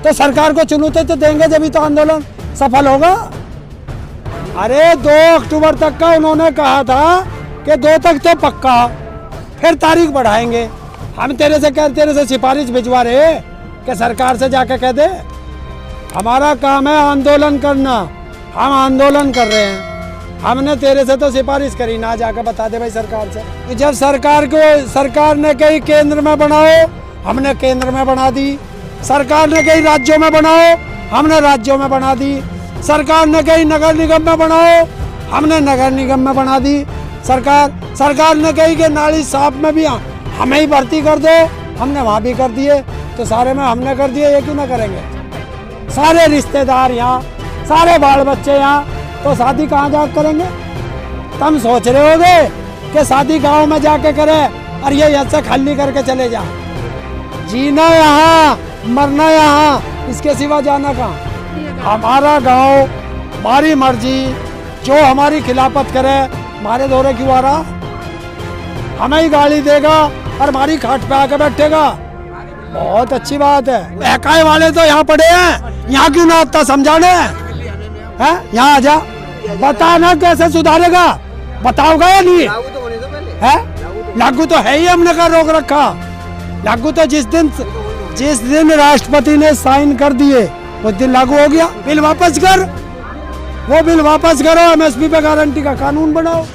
तो सरकार को चुनौती तो देंगे जब तो आंदोलन सफल होगा। अरे 2 अक्टूबर तक का उन्होंने कहा था कि 2 तक तो पक्का, फिर तारीख बढ़ाएंगे। हम तेरे से सिफारिश भिजवा रहे कि सरकार से जाके कह दे। हमारा काम है आंदोलन करना, हम आंदोलन कर रहे हैं। हमने तेरे से तो सिफारिश करी, ना जाकर बता दे भाई सरकार से कि जब सरकार ने कही केंद्र में बनाओ, हमने केंद्र में बना दी। सरकार ने कही राज्यों में बनाओ, हमने राज्यों में बना दी। सरकार ने कही नगर निगम में बनाओ, हमने नगर निगम में बना दी। सरकार ने कही कि नाली साफ में भी हमें ही भर्ती कर दो, हमने वहाँ भी कर दिए। तो सारे में हमने कर दिए, ये क्यों ना करेंगे? सारे रिश्तेदार यहाँ, सारे बाल बच्चे यहाँ, तो शादी कहाँ जाकर करेंगे? तुम सोच रहे होगे कि शादी गांव में जाके करे और ये यहाँ से खाली करके चले जा। जीना यहाँ, मरना यहाँ, इसके सिवा जाना कहाँ? हमारा गांव, हमारी मर्जी, जो हमारी खिलाफत करे हमारे दौरे क्यों आ रहा? हमें ही गाली देगा और हमारी खाट पे आके बैठेगा। बहुत अच्छी बात है। बहकाए वाले तो यहाँ पड़े हैं, यहाँ क्यों ना आता समझाने है? यहाँ आ जा, बता ना कैसे सुधारेगा, बताओगा या नहीं? है लागू तो है ही, हमने का रोक रखा। लागू तो जिस दिन राष्ट्रपति ने साइन कर दिए उस दिन लागू हो गया। बिल वापस कर, वो बिल वापस करो, एमएसपी पे गारंटी का कानून बनाओ।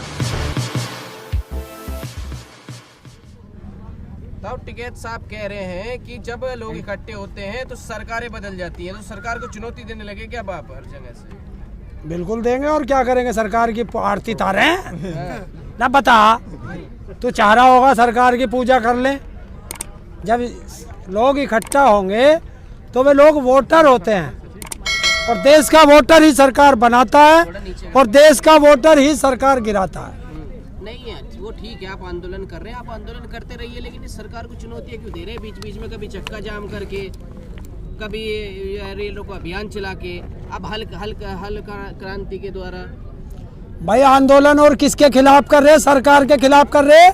टिकैत साहब कह रहे हैं कि जब लोग इकट्ठे होते हैं तो सरकारें बदल जाती हैं, तो सरकार को चुनौती देने लगे क्या बाप हर जगह से? बिल्कुल देंगे, और क्या करेंगे? सरकार की आरती तारे ना, बता तू चाह रहा होगा सरकार की पूजा कर ले। जब लोग इकट्ठा होंगे तो वे लोग वोटर होते हैं, और देश का वोटर ही सरकार बनाता है, और देश का वोटर ही सरकार गिराता है। नहीं है वो ठीक है, आप आंदोलन कर रहे हैं, आप आंदोलन करते रहिए, लेकिन इस सरकार को चुनौतियाँ क्यों दे रहे हैं? बीच बीच में कभी चक्का जाम करके, कभी रेलों को अभियान चला के, अब हल क्रांति के द्वारा। भाई आंदोलन और किसके खिलाफ कर रहे? सरकार के खिलाफ कर रहे,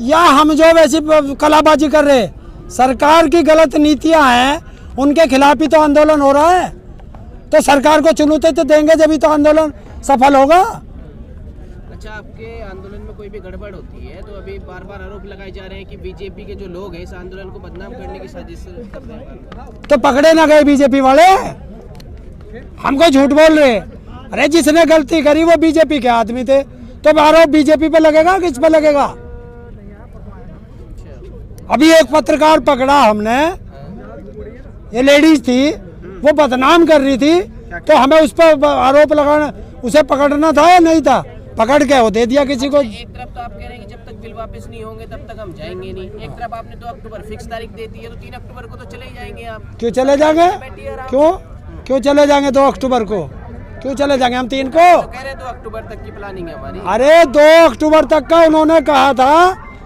या हम जो वैसी कलाबाजी कर रहे? सरकार की गलत नीतियां हैं, उनके खिलाफ ही तो आंदोलन हो रहा है। तो सरकार को चुनौती तो देंगे जब तो आंदोलन सफल होगा। अच्छा, आपके आंदोलन में कोई भी गड़बड़ होती है तो अभी बार बार आरोप लगाए जा रहे हैं कि बीजेपी के जो लोग हैं इस आंदोलन को बदनाम करने की साजिश कर रहे हैं। तो पकड़े ना गए बीजेपी वाले? हमको झूठ बोल रहे? अरे जिसने गलती करी वो बीजेपी के आदमी थे, तो आरोप बीजेपी पे लगेगा, किस पे लगेगा? अभी एक पत्रकार पकड़ा हमने, ये लेडीज थी, वो बदनाम कर रही थी, तो हमें उस पर आरोप लगाना, उसे पकड़ना था या नहीं था? पकड़ के वो दे दिया किसी को। एक तरफ तो आप कह रहे हैं कि जब तक बिल वापस नहीं होंगे तब तक हम जाएंगे नहीं, एक तरफ आपने 2 अक्टूबर फिक्स तारीख दे दी है, तो 3 अक्टूबर को तो चले ही जाएंगे आप। क्यों चले जाएंगे? क्यों चले जाएंगे 2 अक्टूबर को? क्यों चले जाएंगे हम 3 को? तो कह रहे 2 अक्टूबर तक की प्लानिंग है हमारी। अरे 2 अक्टूबर तक का उन्होंने कहा था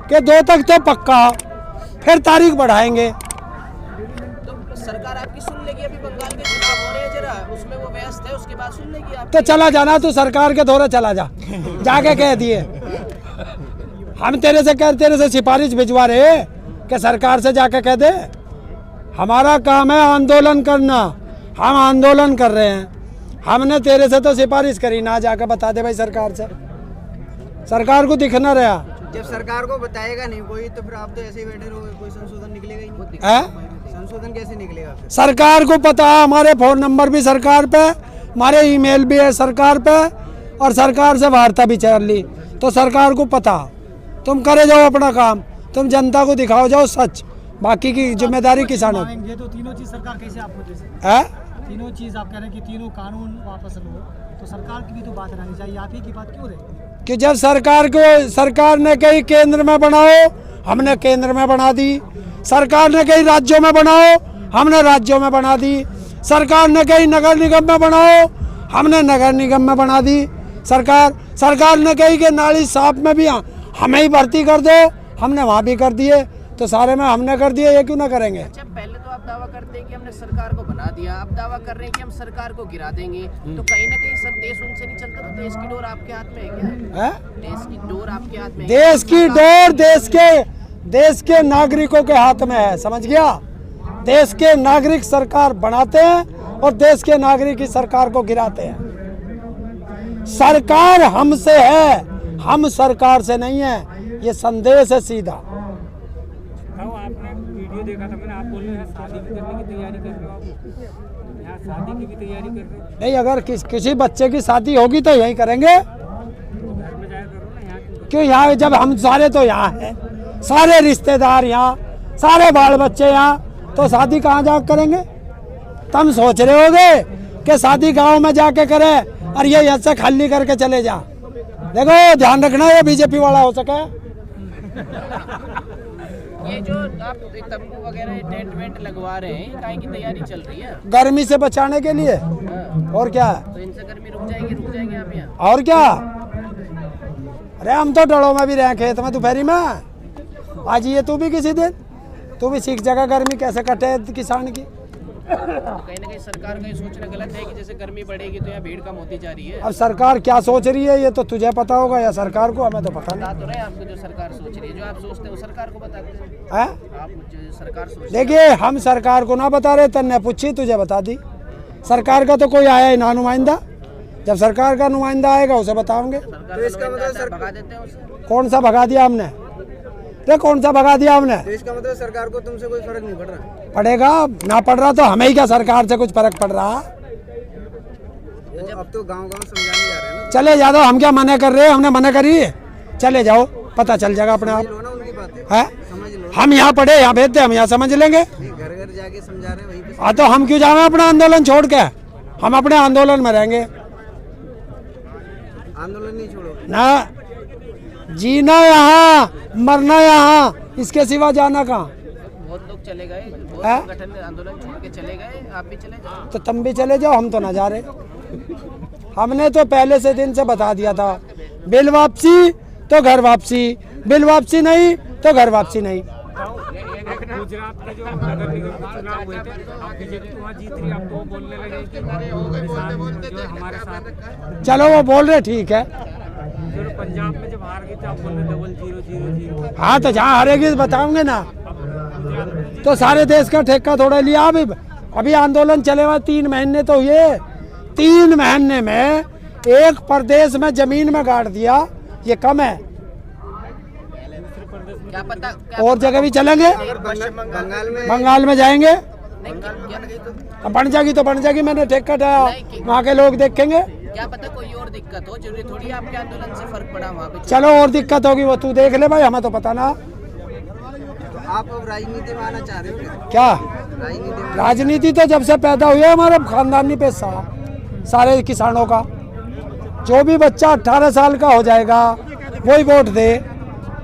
कि 2 तक तो पक्का, फिर तारीख बढ़ाएंगे। तो सरकार आपकी सुन लेगी, अभी बंगाल के चुनाव हो रहे हैं, जरा उसमें वो व्यस्त है, उसके बाद सुन लेगी आप। तो चला जाना, तू सरकार के दौरे चला जा, जाके कह दिए। हम तेरे से सिफारिश भिजवा रहे कि सरकार से जाके कह दे। हमारा काम है आंदोलन करना, हम आंदोलन कर रहे हैं। हमने तेरे से तो सिफारिश करी, ना जाकर बता दे भाई सरकार से। सरकार को दिखना रहा। जब सरकार को बताएगा नहीं कोई, तो फिर आप तो ऐसे ही बैठे रहोगे, कोई संशोधन निकलेगा ही नहीं। संशोधन कैसे निकलेगा फिर? सरकार को पता है, हमारे फोन नंबर भी सरकार पे, हमारे ईमेल भी है सरकार पे, और सरकार से वार्ता भी चल ली, तो सरकार को पता। तुम करे जाओ अपना काम, तुम जनता को दिखाओ जाओ सच, बाकी की जिम्मेदारी किसानों की। तो तीनों चीज सरकार कैसे आपको दे सकती है? तीनों चीज आप कह रहे हैं कि तीनों कानून वापस लो, तो सरकार की भी तो बात रहनी चाहिए, आप ही की बात क्यों रहे? कि जब सरकार ने कही केंद्र में बनाओ, हमने केंद्र में बना दी। सरकार ने कही राज्यों में बनाओ, हमने राज्यों में बना दी। सरकार ने कही नगर निगम में बनाओ, हमने नगर निगम में बना दी। सरकार ने कही कि नाली साफ में भी हमें ही भर्ती कर दो, हमने वहाँ भी कर दिए। तो सारे में हमने कर दिए, ये क्यों ना करेंगे? अच्छा, पहले तो आप दावा करते हैं कि हमने सरकार को बना दिया, अब दावा कर रहे हैं कि हम सरकार को गिरा देंगे, तो कहीं ना कहीं सब देश उनसे नहीं चलता, तो देश की डोर आपके हाथ में है क्या? है? देश की डोर आपके हाथ में है? देश की डोर देश के नागरिकों के हाथ में है, समझ गया? देश के नागरिक सरकार बनाते हैं और देश के नागरिक की सरकार को गिराते हैं। सरकार हमसे है, हम सरकार से नहीं है, ये संदेश है सीधा। आपने वीडियो देखा था मैंने, आप बोल रहे हैं शादी भी करने की तैयारी कर रहे हो, आप यहाँ शादी की भी तैयारी कर रहे हो? नहीं, अगर किसी बच्चे की शादी होगी तो यही करेंगे। घर में जाया करो ना, यहाँ क्यों यहाँ, जब हम सारे तो यहाँ हैं, सारे रिश्तेदार यहाँ, सारे बाल बच्चे यहाँ, तो शादी कहाँ जा करेंगे? तुम सोच रहे होगे कि शादी गांव में जाके करे और ये यहाँ से खाली करके चले जा। देखो ध्यान रखना, ये बीजेपी वाला हो सके। ये जो आप तंबू वगैरह टेंट वेंट लगवा रहे हैं, काहे की तैयारी चल रही है? गर्मी से बचाने के लिए। हाँ। और क्या? तो इनसे गर्मी रुक जाएंगे आप यहाँ? और क्या? अरे हम तो डड़ों में भी रहे, खेत में दोपहरी में। आज ये तू भी किसी दिन, तू भी सीख जगह गर्मी कैसे कटे किसान की। तो कहीं ना कहीं सरकार का ये सोचना गलत है कि जैसे गर्मी बढ़ेगी तो यहाँ भीड़ कम होती जा रही है। अब सरकार क्या सोच रही है ये तो तुझे पता होगा या सरकार को, हमें तो पता नहीं। बता तो रहे हैं आपको, जो सरकार सोच रही है, जो आप सोचते हैं वो सरकार को बताते हैं। है? आप जो सरकार सोच रही है, देखिए हम सरकार को ना बता रहे, तन्ने पूछी तुझे बता दी। सरकार का तो कोई आया ही ना नुमाइंदा, जब सरकार का नुमाइंदा आएगा उसे बताओगे। सरकार तो इसका मतलब सर भगा देते हैं उसे। कौन सा भगा दिया हमने? तो कौन सा भगा दिया हमने? तो इसका मतलब सरकार को तुमसे कोई फर्क नहीं पड़ रहा? पड़ेगा ना, पड़ रहा तो हमें ही क्या सरकार से कुछ फर्क पड़ रहा? वो अब तो गांव-गांव समझाने जा रहे हैं ना। चले जा दो, हम क्या मना कर रहे हैं? हमने मना करी है? चले जाओ, पता चल जाएगा अपने आप। समझ लो ना उनकी बातें, है? समझ लो। हम यहाँ पढ़े, यहाँ भेजते, हम यहाँ समझ लेंगे। घर घर जाके समझा रहे हैं वहीं पे। हाँ तो हम क्यों जावे अपना आंदोलन छोड़ के? हम अपने आंदोलन में रहेंगे आंदोलन नहीं छोड़ोगे? ना। जीना यहाँ, मरना यहाँ, इसके सिवा जाना कहाँ? बहुत लोग चले गए, बहुत हैं? संगठन आंदोलन छोड़ के चले गए, आप भी चले जाओ। तो तुम भी चले जाओ, हम तो ना जा रहे। हमने तो पहले से दिन से बता दिया था, बिल वापसी तो घर वापसी, बिल वापसी नहीं तो घर वापसी नहीं। गुजरात में जो नगर निगम के चुनाव हुए थे, अब बीजेपी वहाँ जीत रही है, अब तो वो बोलने लगे कि किसान जो हमारे साथ। चलो वो बोल रहे ठीक है। जो पंजाब में जब हार गई थी, आप बोल रहे 0000। हाँ तो जहाँ हारेगी तो बताऊंगे ना। तो सारे देश का ठेका थोड़ा लिया। अभी आंदोलन चले हुए 3 महीने तो हुए, 3 महीने में एक प्रदेश में जमीन में गाड़ दिया, ये कम है। क्या पता और जगह भी चलेंगे, बंगाल में जाएंगे। अब बन जाएगी तो बन जाएगी, मैंने ठेका डाला, वहाँ के लोग देखेंगे। क्या पता कोई और दिक्कत हो, जरूरी थोड़ी आपके आंदोलन से फर्क पड़ा वहाँ पे। चलो और दिक्कत होगी वो तू देख ले भाई, हमें तो पता ना। तो आप अब राजनीति में आना चाह रहे हो क्या क्या? राजनीति में राजनीति तो जब से पैदा हुई है हमारा खानदानी पैसा, सारे किसानों का। जो भी बच्चा 18 साल का हो जाएगा वही वोट दे,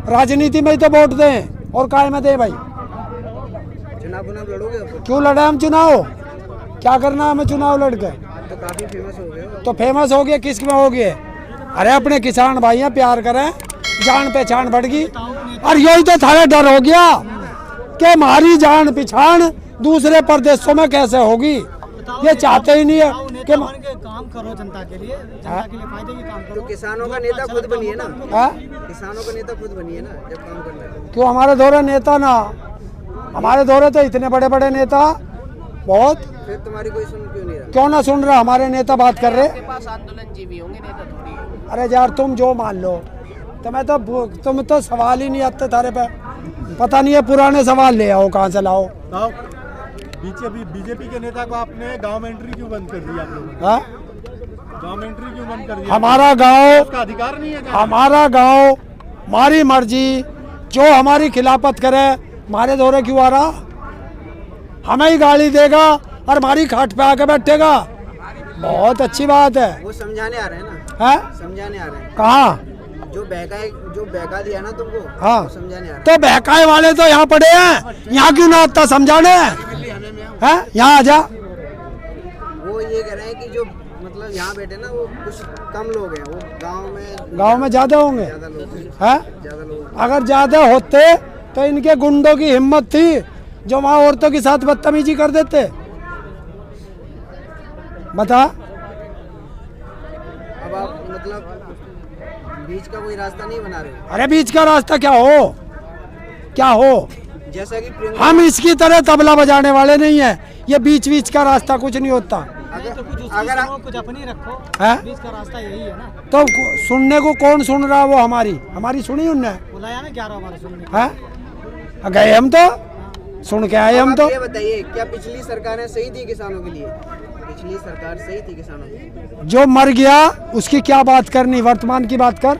राजनीति में ही तो वोट दें, और काय में दे भाई। चुनाव लड़ोगे? क्यों लड़े हम चुनाव? क्या करना है हमें चुनाव लड़के? तो काफी फेमस हो गए हो। तो फेमस हो गए, किस में हो गए? अरे अपने किसान भाई हैं, प्यार करें, जान पहचान बढ़ गई। और यही तो थारा डर हो गया कि हमारी जान पहचान दूसरे प्रदेशों में कैसे होगी। ये चाहते ही नहीं है कि काम करो जनता के लिए, जनता के लिए फायदे की काम तो करो। किसानों का नेता खुद बनिए ना। हाँ? किसानों का नेता खुद बनिए ना जब काम करना है। क्यों हमारे दौरे नेता ना, हमारे दौरे तो इतने बड़े बड़े नेता बहुत, फिर तुम्हारी कोई सुन क्यों नहीं रहा? क्यों ना सुन रहा? हमारे नेता बात कर रहे। आपके पास आंदोलन जीवी होंगे, नेता थोड़ी है। अरे यार तुम जो मान लो, तुम तो सवाल ही नहीं आते थारे पे। पता नहीं है, पुराने सवाल ले आओ, कहाँ से लाओ। बीजेपी के नेता को आपने गांव में एंट्री क्यों बंद कर दी? आप लोगों ने हाँ? गांव में एंट्री क्यों बंद कर दी? हमारा गांव, उसका अधिकार नहीं है क्या? हमारा गांव, हमारी मर्जी, जो हमारी खिलाफत करे हमारे दौरे क्यों आ रहा? हमें ही गाली देगा और हमारी खाट पे आके बैठेगा, बहुत अच्छी बात है। वो समझाने आ रहे हैं ना। हैं? समझाने आ रहे हैं। कहाँ? जो बहका दिया ना तुमको, हाँ। वो समझाने आ रहे तो बहकाए वाले तो यहाँ पड़े हैं, यहाँ क्यों ना आता समझाने? हैं? यहाँ आ जा। हैं। वो ये कह रहे हैं कि जो मतलब यहाँ बैठे ना वो कुछ कम लोग हैं, वो गांव में ज्यादा होंगे। ज्यादा लोग हैं। हैं? ज्यादा लोग। अगर ज्यादा होते तो इनके गुंडों की हिम्मत थी जो वहाँ औरतों के साथ बदतमीजी कर देते। बता। अब आप मतलब बीच का कोई रास्ता नहीं बना रहे हो? अरे बीच का रास्ता क्या हो? क्या हो? जैसा कि प्रियंका हम इसकी तरह तबला बजाने वाले नहीं है, ये बीच बीच का रास्ता कुछ नहीं होता नहीं तो कुछ उसकी अगर सुनो, कुछ अपनी रखो, है। बीच का रास्ता यही है ना। तो सुनने को कौन सुन रहा, वो हमारी सुनी उनने बुलाया ना 11 बार सुनने को। है, गए हम तो सुन के आए हम आप तो। ये बताइए, क्या पिछली सरकारें सही थी किसानों के लिए? पिछली सरकार सही थी किसानों के लिए? जो मर गया उसकी क्या बात करनी, वर्तमान की बात कर।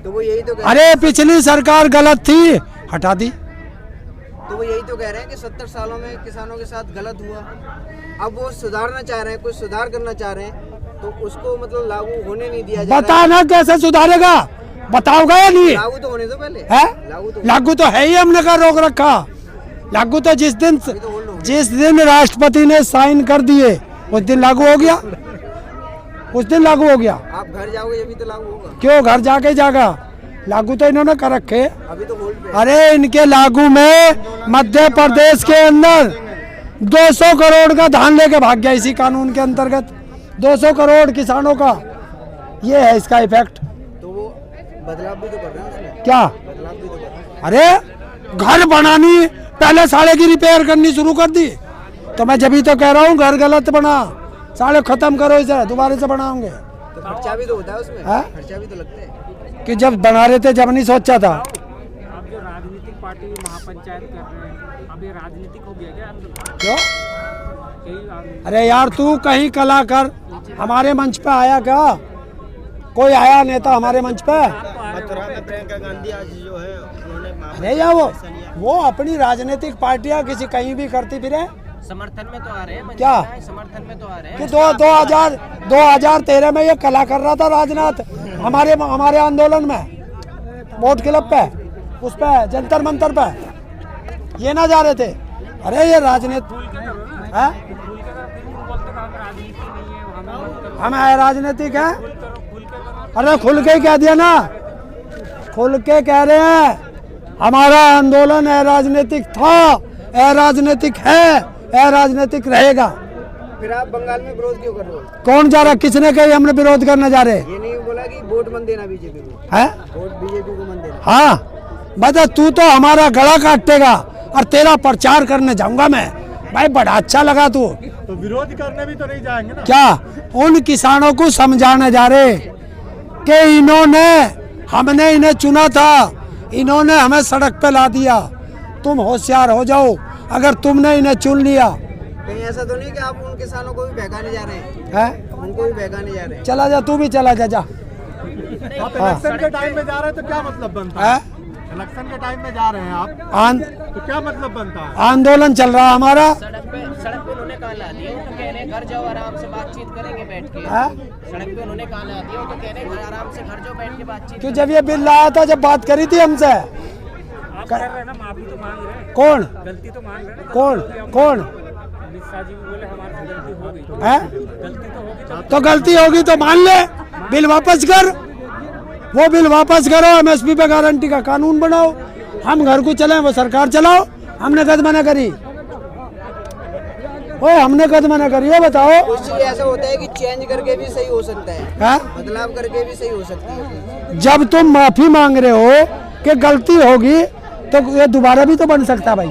तो वो यही तो कह अरे पिछली सरकार गलत थी, हटा दी। तो वो यही तो कह रहे हैं कि 70 सालों में किसानों के साथ गलत हुआ, अब वो सुधारना चाह रहे हैं, कुछ सुधार करना चाह रहे हैं, तो उसको मतलब लागू होने नहीं दिया जा रहा बता ना कैसे सुधारेगा, बताओगा या नहीं? लागू तो होने दो पहले। है, लागू तो है ही, हमने का रोक रखा। लागू तो जिस दिन राष्ट्रपति ने साइन कर दिए उस दिन लागू हो गया, उस दिन लागू हो गया। आप घर जाओगे अभी तो लागू होगा। क्यों घर जाके जागा, लागू तो इन्होंने कर रखे। अभी तो होल्ड पे है। अरे इनके लागू में मध्य प्रदेश के अंदर 200 करोड़ का धान लेके भाग गया इसी कानून के अंतर्गत। 200 करोड़ किसानों का, ये है इसका इफेक्ट। तो वो बदलाव भी तो कर रहे हैं उसमें, क्या? बदलाव भी तो कर रहे हैं। अरे घर बनानी, पहले साले की रिपेयर करनी शुरू कर दी। तो मैं जब ही तो कह रहा हूँ घर गलत बना, साले खत्म करो इसे, दोबारा से बनाओगे। तो खर्चा भी तो होता है उसमें, हाँ? खर्चा भी तो लगता है। कि जब बना रहे थे जब नहीं सोचा था। अब जो राजनीतिक पार्टी महापंचायत कर रहे हैं, अब ये राजनीतिक हो गया क्या आंदोलन? क्यों? यही अरे यार तू कहीं कला कर, हमारे मंच पे आया क्या? कोई आया नेता हमारे मंच पे? मथुरा में प्रियंका गांधी आज जो है उन्होंने अरे यार वो अपनी राजनीतिक पार्टियां किसी कहीं भी करती फिरे। समर्थन में तो आ रहे हैं, क्या? समर्थन में तो आ रहे कि हैं। 2013 में ये कला कर रहा था राजनाथ हमारे आंदोलन में, वोट क्लब पे, उस पे जंतर मंतर पे, ये ना जा रहे थे। अरे ये राजनीति है, हम है राजनीतिक है। अरे खुल के ही कह दिया ना, खुल के कह रहे हैं हमारा आंदोलन अराजनीतिक था, अराजनीतिक है, अराजनीतिक रहेगा। फिर आप बंगाल में विरोध क्यों कर रहे हो? कौन जा रहा, किसने कही हमने विरोध करने जा रहे ये नहीं बोला कि वोट मत देना बीजेपी को, हैं? वोट बीजेपी को मत देना। हाँ बता, तू तो हमारा गला काटेगा और तेरा प्रचार करने जाऊंगा मैं। भाई बड़ा अच्छा लगा तू। तो विरोध करने भी तो नहीं जाएंगे ना। क्या उन किसानों को समझाने जा रहे कि हमने इन्हें चुना था, इन्होंने हमें सड़क पे ला दिया, तुम होशियार हो जाओ अगर तुमने इन्हें चुन लिया। कहीं ऐसा तो नहीं कि आप उन किसानों को भी बहकाने जा रहे हैं? है? उनको भी बहकाने जा रहे हैं? चला जा, तू भी चला जा, जा। आप इलेक्शन के टाइम में जा रहे हैं तो क्या मतलब बनता है? है? इलेक्शन के टाइम में जा रहे हैं आप तो क्या मतलब बनता है? आंदोलन चल रहा हमारा। सड़क पे उन्होंने कहा ला दिया, वो तो कह रहे हैं घर जाओ आराम से बातचीत करेंगे बैठ के। है? सड़क पे उन्होंने कहा ला दिया, वो तो कह रहे हैं आराम से घर जाओ बैठ के बातचीत। क्यों जब ये बिल लाया था, जब बात करी थी हमसे, आप कर रहे हैं ना, माफी तो मांग रहे हैं, कौन गलती तो मांग रहे हैं ना। कौन अमित शाह जी भी बोले हमारे से गलती हो गई, है? गलती तो होगी तो गलती होगी तो मान ले, बिल वापस कर, वो बिल वापस करो, एमएसपी पे गारंटी का कानून बनाओ, हम घर को चलाएं, वो सरकार चलाओ। हमने कद मना करी? ओए हमने कद मना करी है, बताओ। कुछ चीज ऐसा होता है कि चेंज करके भी सही हो सकता है, है? बदलाव करके भी सही हो सकती है। जब तुम माफी मांग रहे हो कि गलती होगी तो ये दोबारा भी तो बन सकता है भाई।